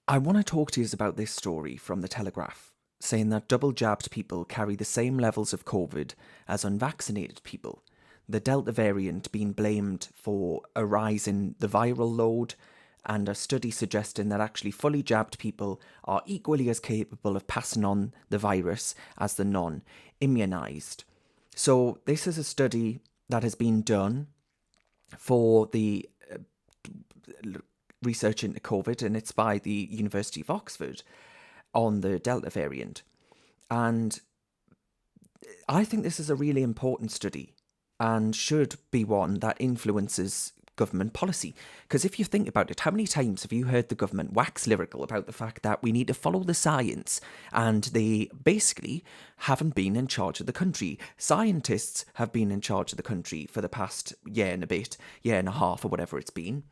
I want to talk to you about this story from the Telegraph, saying that double jabbed people carry the same levels of COVID as unvaccinated people. The Delta variant being blamed for a rise in the viral load, and a study suggesting that actually fully jabbed people are equally as capable of passing on the virus as the non immunised. So, this is a study that has been done for the research into COVID, and it's by the University of Oxford on the Delta variant. And I think this is a really important study and should be one that influences government policy. Because if you think about it, how many times have you heard the government wax lyrical about the fact that we need to follow the science, and they basically haven't been in charge of the country? Scientists have been in charge of the country for the past year and a bit, year and a half, or whatever it's been.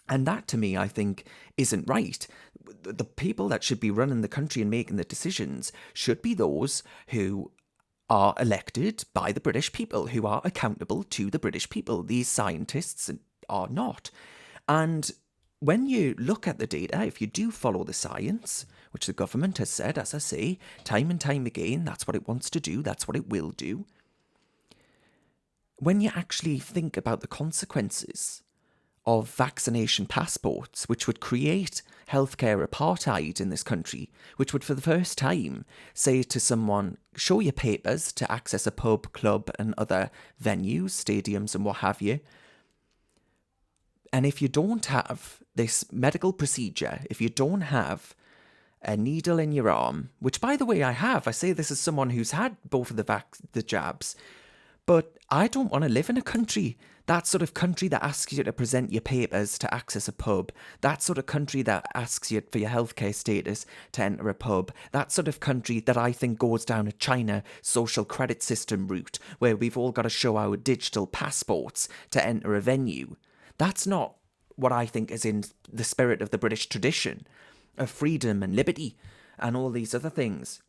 And that, to me, I think, isn't right. The people that should be running the country and making the decisions should be those who are elected by the British people, who are accountable to the British people. These scientists are not. And when you look at the data, if you do follow the science, which the government has said, as I say, time and time again, that's what it wants to do, that's what it will do. When you actually think about the consequences of vaccination passports, which would create healthcare apartheid in this country, which would for the first time say to someone, show your papers to access a pub, club and other venues, stadiums and what have you. And if you don't have this medical procedure, if you don't have a needle in your arm, which by the way I have, I say this as someone who's had both of the jabs, but I don't want to live in a country, that sort of country that asks you to present your papers to access a pub, that sort of country that asks you for your healthcare status to enter a pub, that sort of country that I think goes down a China social credit system route, where we've all got to show our digital passports to enter a venue. That's not what I think is in the spirit of the British tradition of freedom and liberty and all these other things.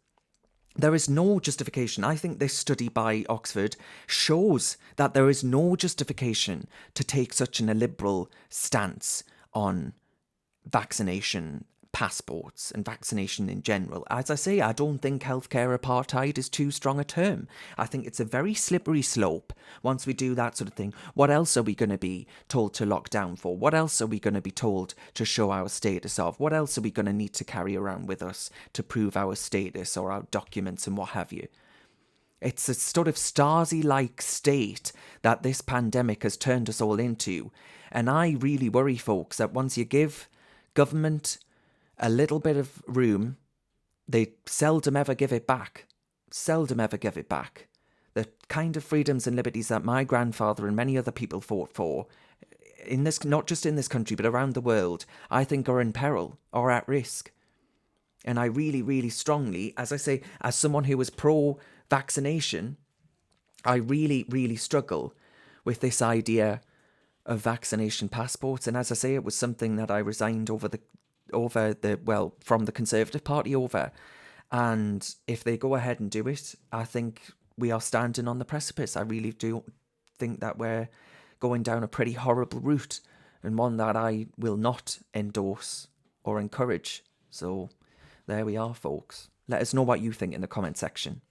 There is no justification. I think this study by Oxford shows that there is no justification to take such an illiberal stance on vaccination passports and vaccination in general. As I say, I don't think healthcare apartheid is too strong a term. I think it's a very slippery slope once we do that sort of thing. What else are we going to be told to lock down for? What else are we going to be told to show our status of? What else are we going to need to carry around with us to prove our status or our documents and what have you? It's a sort of Stasi-like state that this pandemic has turned us all into. And I really worry, folks, that once you give government a little bit of room, they seldom ever give it back. Seldom ever give it back. The kind of freedoms and liberties that my grandfather and many other people fought for, in this, not just in this country, but around the world, I think are in peril or at risk. And I really, really strongly, as I say, as someone who was pro-vaccination, I really, really struggle with this idea of vaccination passports. And as I say, it was something that I resigned from the Conservative Party over. And if they go ahead and do it, I think we are standing on the precipice. I really do think that we're going down a pretty horrible route, and one that I will not endorse or encourage. So there we are, folks. Let us know what you think in the comment section.